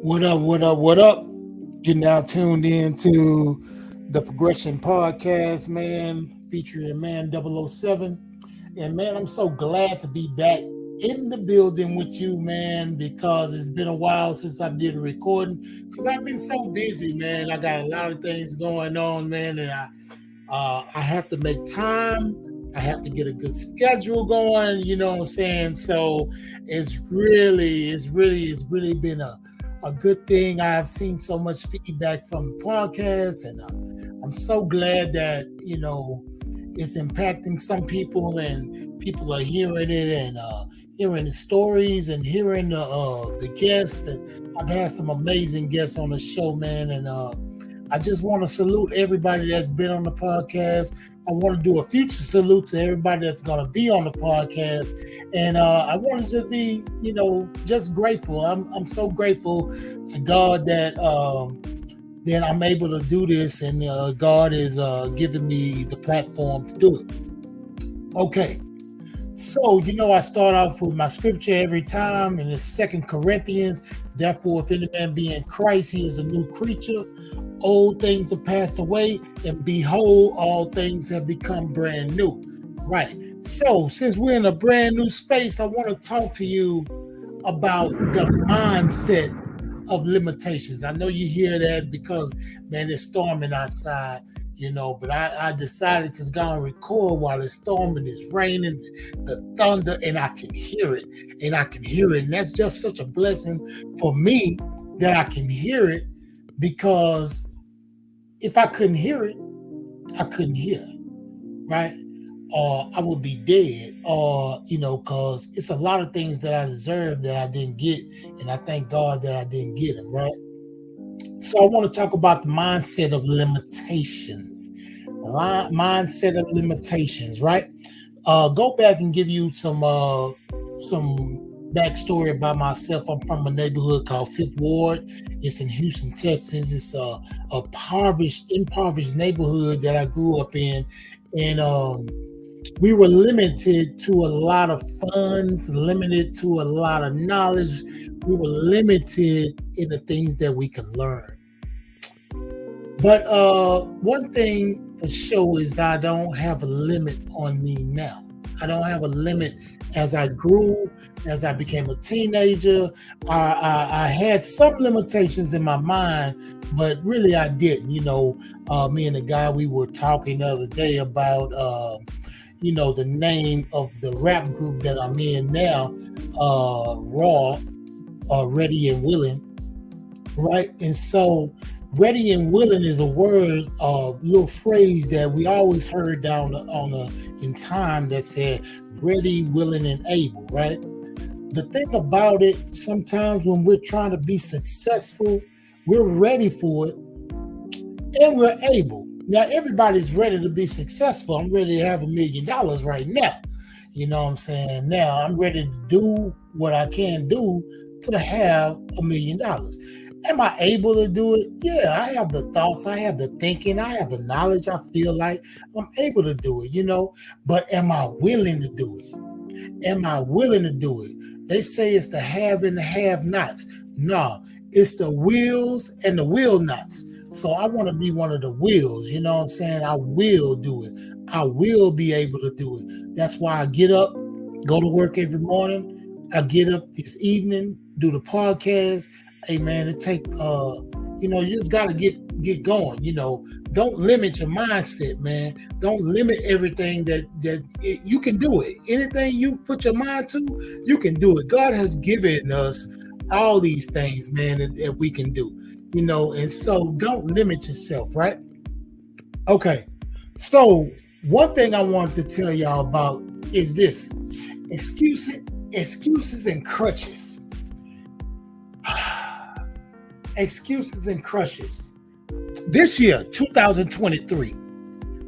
What up, what up, what up? You're now tuned in to the Progression Podcast, man, featuring Man 007. And man, I'm so glad to be back in the building with you, man, because it's been a while since I did a recording. Because I've been so busy, man. I got a lot of things going on, man, and I have to make time. I have to get a good schedule going, you know what I'm saying? So it's really been a good thing. I've seen so much feedback from the podcast, and I'm so glad that it's impacting some people, and people are hearing it and hearing the stories and hearing the guests. And I've had some amazing guests on the show, man, and I just want to salute everybody that's been on the podcast. I want to do a future salute to everybody that's going to be on the podcast. And I want to just be, just grateful. I'm so grateful to God that I'm able to do this, and God is giving me the platform to do it. Okay. So, I start off with my scripture every time, and it's 2 Corinthians. Therefore, if any man be in Christ, he is a new creature. Old things have passed away, and behold, all things have become brand new. Right. So, since we're in a brand new space, I want to talk to you about the mindset of limitations. I know you hear that because, man, it's storming outside, but I decided to go and record while it's storming, it's raining, the thunder, and I can hear it. And that's just such a blessing for me that I can hear it, because if I couldn't hear it, I couldn't hear, right? Or I would be dead, or, because it's a lot of things that I deserve that I didn't get, and I thank God that I didn't get them, right? So I want to talk about the mindset of limitations. Mindset of limitations, right? Go back and give you some backstory about myself. I'm from a neighborhood called Fifth Ward. It's in Houston, Texas. It's a impoverished neighborhood that I grew up in, and we were limited to a lot of funds, limited to a lot of knowledge. We were limited in the things that we could learn. But one thing for sure is I don't have a limit on me now. I don't have a limit. As I grew, as I became a teenager, I had some limitations in my mind, but really I didn't. Me and the guy, we were talking the other day about, the name of the rap group that I'm in now, Raw, Ready and Willing, right? And so ready and willing is a word, little phrase that we always heard in time that said ready, willing, and able, right? The thing about it, sometimes when we're trying to be successful, we're ready for it and we're able. Now, everybody's ready to be successful. I'm ready to have $1 million right now. You know what I'm saying? Now, I'm ready to do what I can do to have $1 million. Am I able to do it? Yeah, I have the thoughts, I have the thinking, I have the knowledge. I feel like I'm able to do it, but am I willing to do it? Am I willing to do it? They say it's the have and the have-nots. No, it's the wills and the will-nots. So I want to be one of the wills, you know what I'm saying? I will do it. I will be able to do it. That's why I get up, go to work every morning. I get up this evening, do the podcast. Hey man, it take you just gotta get going. Don't limit your mindset, man. Don't limit everything that you can do it. Anything you put your mind to, you can do it. God has given us all these things, man, that we can do. And so don't limit yourself, right? Okay. So one thing I wanted to tell y'all about is this: excuses and crutches. Excuses and crutches. This year, 2023,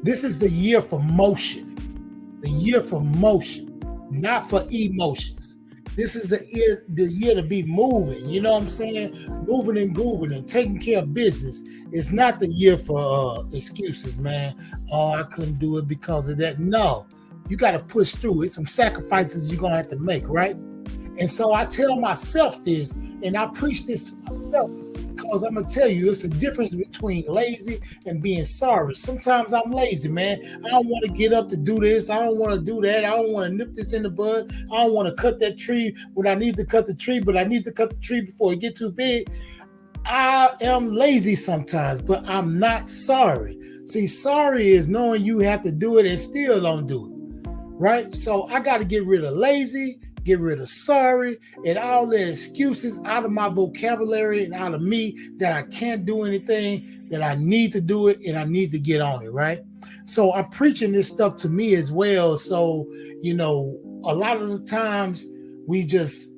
this is the year for motion. The year for motion, not for emotions. This is the year to be moving. You know what I'm saying? Moving and grooving and taking care of business. It's not the year for excuses, man. Oh, I couldn't do it because of that. No, you got to push through. It's some sacrifices you're going to have to make, right? And so I tell myself this, and I preach this to myself because I'm gonna tell you, it's a difference between lazy and being sorry. Sometimes I'm lazy, man. I don't want to get up to do this. I don't want to do that. I don't want to nip this in the bud. I don't want to cut that tree when I need to cut the tree, but I need to cut the tree before it get too big. I am lazy sometimes, but I'm not sorry. See, sorry is knowing you have to do it and still don't do it, right? So I got to get rid of lazy, get rid of sorry, and all the excuses out of my vocabulary and out of me that I can't do anything, that I need to do it, and I need to get on it, right? So I'm preaching this stuff to me as well. So, a lot of the times we just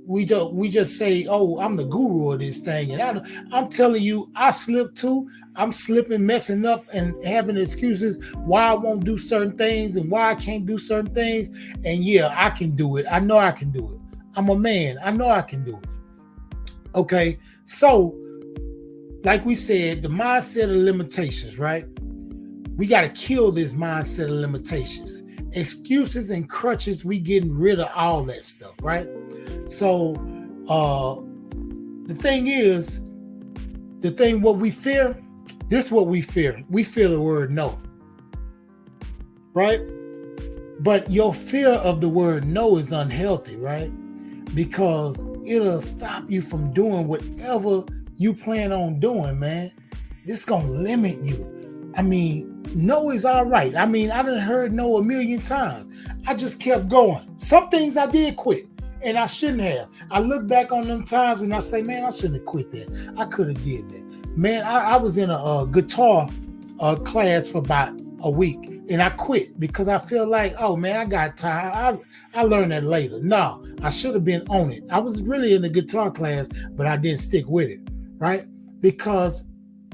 say, oh, I'm the guru of this thing. And I'm telling you, I slip too. I'm slipping, messing up, and having excuses why I won't do certain things and why I can't do certain things. And yeah, I can do it. I know I can do it. I'm a man. I know I can do it. Okay. So, like we said, the mindset of limitations, right? We got to kill this mindset of limitations. Excuses and crutches, we getting rid of all that stuff, right? So the thing is, what we fear, this is what we fear. We fear the word no, right? But your fear of the word no is unhealthy, right? Because it'll stop you from doing whatever you plan on doing, man. This is going to limit you. I mean, no is all right. I mean, I done heard no a million times. I just kept going. Some things I did quit, and I shouldn't have. I look back on them times and I say, man, I shouldn't have quit that. I could have did that. Man, I was in a guitar class for about a week, and I quit because I feel like, oh man, I got tired. I learned that later. No, I should have been on it. I was really in the guitar class, but I didn't stick with it, right? Because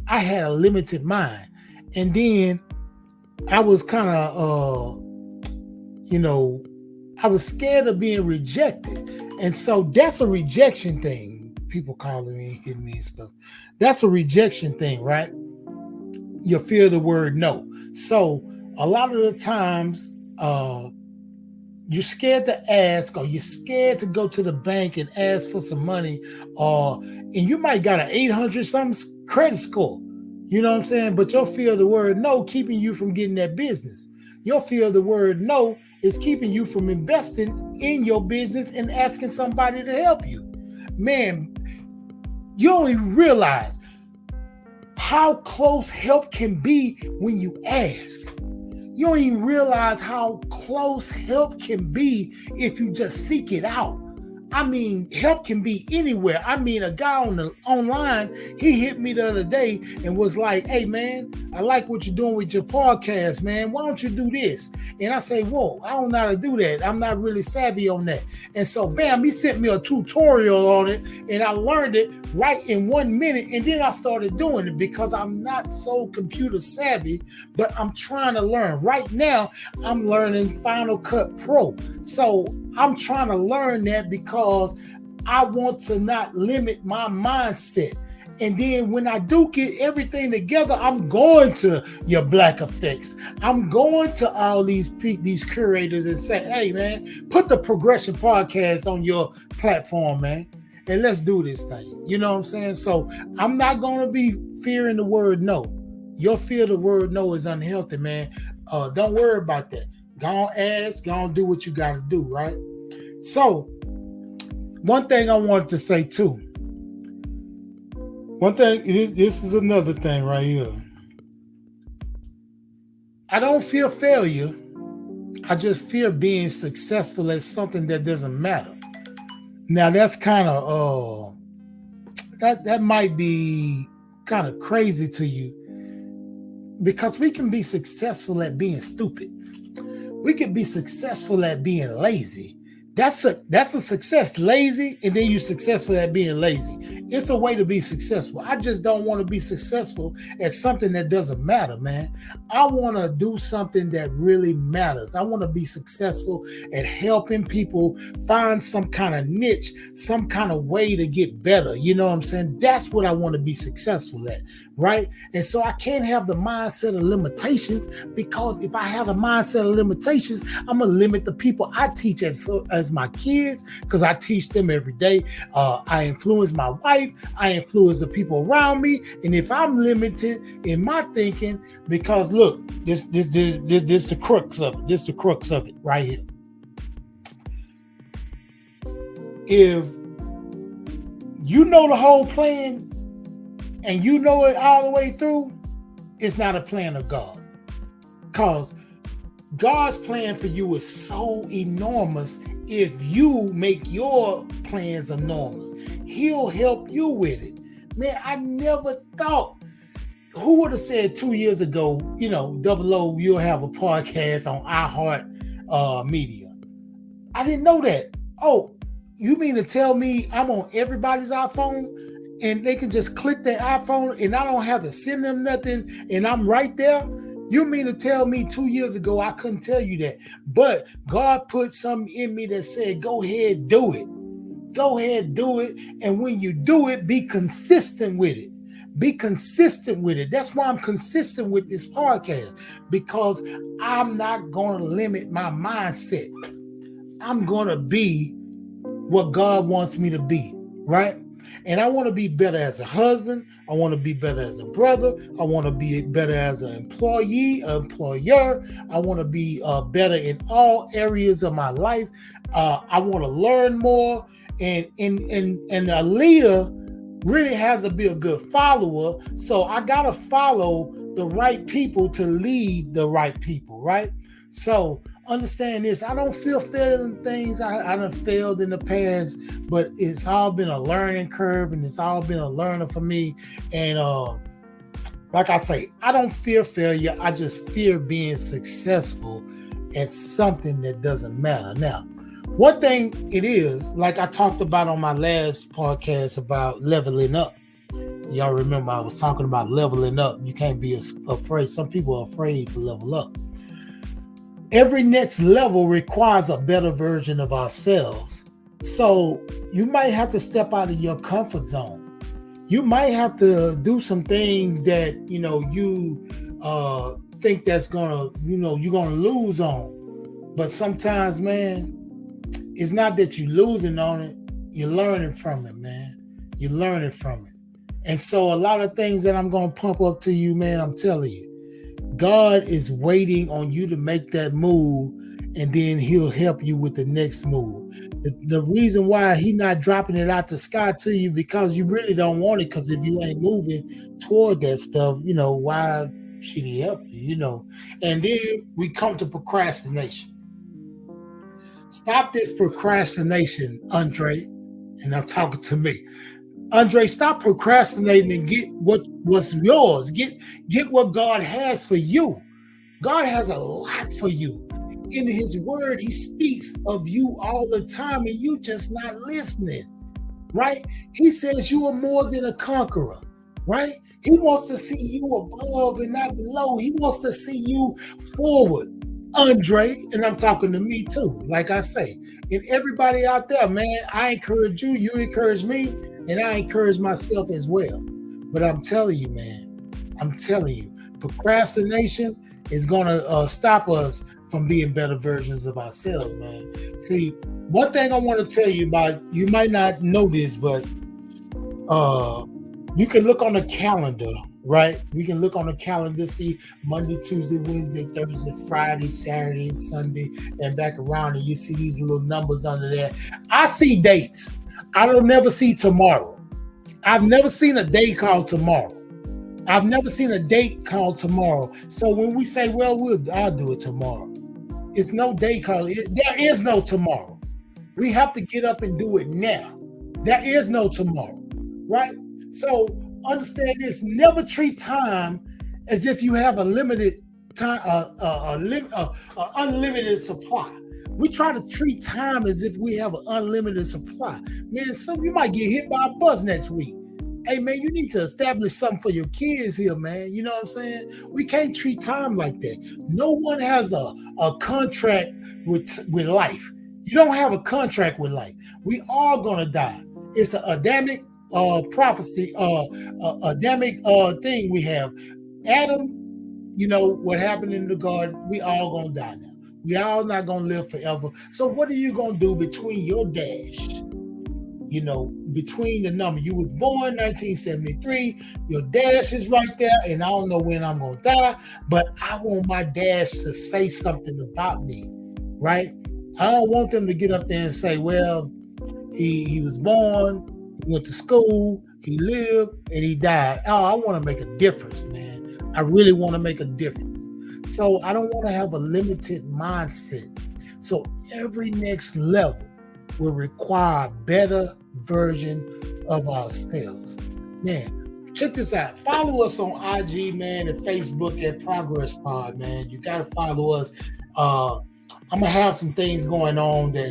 I had a limited mind. And then I was kind of, I was scared of being rejected. And so that's a rejection thing. People calling me, hitting me and stuff. That's a rejection thing, right? You fear the word no. So a lot of the times, you're scared to ask, or you're scared to go to the bank and ask for some money, and you might got an 800 something credit score. You know what I'm saying? But your fear of the word no keeping you from getting that business. Your fear of the word no is keeping you from investing in your business and asking somebody to help you. Man, you don't even realize how close help can be when you ask. You don't even realize how close help can be if you just seek it out. I mean, help can be anywhere. I mean, a guy online, he hit me the other day and was like, hey, man, I like what you're doing with your podcast, man. Why don't you do this? And I say, whoa, I don't know how to do that. I'm not really savvy on that. And so, bam, he sent me a tutorial on it, and I learned it right in 1 minute. And then I started doing it because I'm not so computer savvy, but I'm trying to learn. Right now, I'm learning Final Cut Pro. So I'm trying to learn that because I want to not limit my mindset. And then when I do get everything together, I'm going to your Black Effects. I'm going to all these curators and say, hey, man, put the Progression Podcast on your platform, man, and let's do this thing. You know what I'm saying? So I'm not going to be fearing the word no. Your fear of the word no is unhealthy, man. Don't worry about that. Go on, ask, go on, do what you got to do, right? So, one thing I wanted to say too. One thing, this is another thing right here. I don't fear failure. I just fear being successful at something that doesn't matter. Now, that's kind of, that might be kind of crazy to you, because we can be successful at being stupid. We can be successful at being lazy. That's a success, lazy, and then you're successful at being lazy. It's a way to be successful. I just don't want to be successful at something that doesn't matter, man. I want to do something that really matters. I want to be successful at helping people find some kind of niche, some kind of way to get better. You know what I'm saying? That's what I want to be successful at, right? And so I can't have the mindset of limitations, because if I have a mindset of limitations, I'm gonna limit the people I teach as my kids, because I teach them every day. I influence my wife, I influence the people around me, and if I'm limited in my thinking, because look, this the crux of it. This is the crux of it right here. If you know the whole plan and you know it all the way through, it's not a plan of God. Because God's plan for you is so enormous. If you make your plans enormous, He'll help you with it. Man, I never thought. Who would have said 2 years ago, Double O, you'll have a podcast on iHeart Media? I didn't know that. Oh, you mean to tell me I'm on everybody's iPhone and they can just click their iPhone and I don't have to send them nothing and I'm right there? You mean to tell me 2 years ago I couldn't tell you that? But God put something in me that said, go ahead, do it. Go ahead, do it. And when you do it, be consistent with it. Be consistent with it. That's why I'm consistent with this podcast, because I'm not going to limit my mindset. I'm going to be what God wants me to be, right? And I want to be better as a husband. I want to be better as a brother. I want to be better as an employee, an employer. I want to be better in all areas of my life. I want to learn more. And a leader really has to be a good follower. So I got to follow the right people to lead the right people, right? So understand this. I don't feel failing things. I done failed in the past, but it's all been a learning curve and it's all been a learner for me. And like I say, I don't fear failure. I just fear being successful at something that doesn't matter. Now, one thing it is, like I talked about on my last podcast about leveling up. Y'all remember I was talking about leveling up. You can't be afraid. Some people are afraid to level up. Every next level requires a better version of ourselves. So you might have to step out of your comfort zone. You might have to do some things that, you think that's you're going to lose on. But sometimes, man, it's not that you're losing on it. You're learning from it, man. You're learning from it. And so a lot of things that I'm going to pump up to you, man, I'm telling you, God is waiting on you to make that move, and then He'll help you with the next move. The reason why He's not dropping it out the sky to you, because you really don't want it, because if you ain't moving toward that stuff, why should He help you, And then we come to procrastination. Stop this procrastination, Andre. And I'm talking to me. Andre, stop procrastinating and get what's yours. Get what God has for you. God has a lot for you. In His word, He speaks of you all the time, and you just not listening, right? He says you are more than a conqueror, right? He wants to see you above and not below. He wants to see you forward, Andre, and I'm talking to me too, like I say. And everybody out there, man, I encourage you, you encourage me, and I encourage myself as well. But I'm telling you, man, procrastination is going to stop us from being better versions of ourselves, man. See, one thing I want to tell you about, you might not know this, but you can look on the calendar, right? We can look on the calendar, see Monday, Tuesday, Wednesday, Thursday, Friday, Saturday, Sunday, and back around, and you see these little numbers under there. I see dates. I don't never see tomorrow. I've never seen a day called tomorrow. I've never seen a date called tomorrow. So when we say, well, I'll do it tomorrow, it's no day called. There is no tomorrow. We have to get up and do it now. There is no tomorrow, right? So understand this: never treat time as if you have a limited time, unlimited supply. We try to treat time as if we have an unlimited supply. Man, you might get hit by a bus next week. Hey, man, you need to establish something for your kids here, man. You know what I'm saying? We can't treat time like that. No one has a contract with life. You don't have a contract with life. We all gonna die. It's an Adamic prophecy, Adamic thing we have. Adam, you know what happened in the garden, we all gonna die now. We all not gonna live forever. So what are you gonna do between your dash? You know, between the number. You was born 1973, your dash is right there, and I don't know when I'm gonna die, but I want my dash to say something about me, right? I don't want them to get up there and say, well, he was born, he went to school, he lived, and he died. Oh, I want to make a difference, man. I really want to make a difference. So I don't want to have a limited mindset. So every next level will require a better version of ourselves. Man, check this out. Follow us on IG, man, and Facebook at Progress Pod, man. You got to follow us. I'm gonna have some things going on that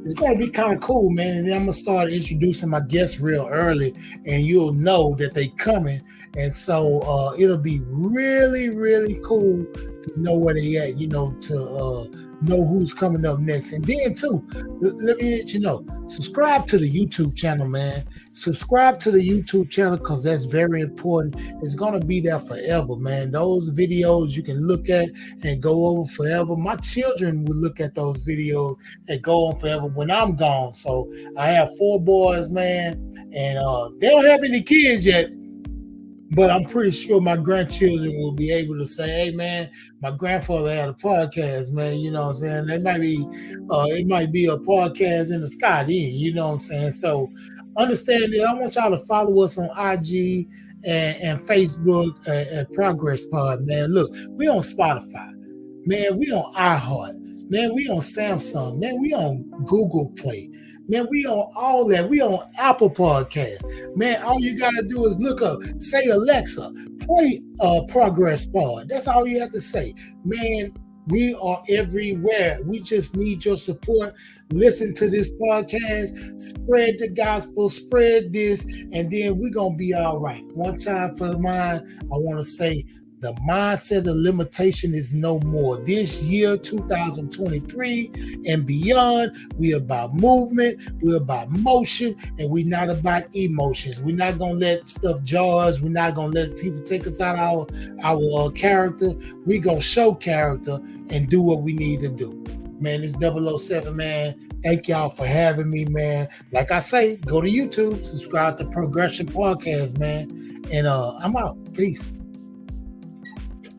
it's gonna be kind of cool, man. And then I'm gonna start introducing my guests real early, and you'll know that they coming. And so it'll be really, really cool to know where they at, you know, to know who's coming up next. And then too, let me let you know, subscribe to the YouTube channel, man. Subscribe to the YouTube channel because that's very important. It's gonna be there forever, man. Those videos you can look at and go over forever. My children will look at those videos and go on forever when I'm gone. So I have 4 boys, man, and they don't have any kids yet. But I'm pretty sure my grandchildren will be able to say, hey, man, my grandfather had a podcast, man. You know what I'm saying? It might be a podcast in the sky then, you know what I'm saying? So understand that. I want y'all to follow us on IG and Facebook at Progress Pod, man. Look, we on Spotify. Man, we on iHeart. Man, we on Samsung. Man, we on Google Play. Man, we on all that. We on Apple Podcast. Man, all you got to do is look up, say, Alexa, play Progress Pod. That's all you have to say. Man, we are everywhere. We just need your support. Listen to this podcast, spread the gospel, spread this, and then we're going to be all right. One time for mine, I want to say, the mindset of limitation is no more. This year, 2023 and beyond, we're about movement, we're about motion, and we're not about emotions. We're not going to let stuff jar us. We're not going to let people take us out of our character. We're going to show character and do what we need to do. Man, it's 007, man. Thank y'all for having me, man. Like I say, go to YouTube, subscribe to Progression Podcast, man. And I'm out. Peace.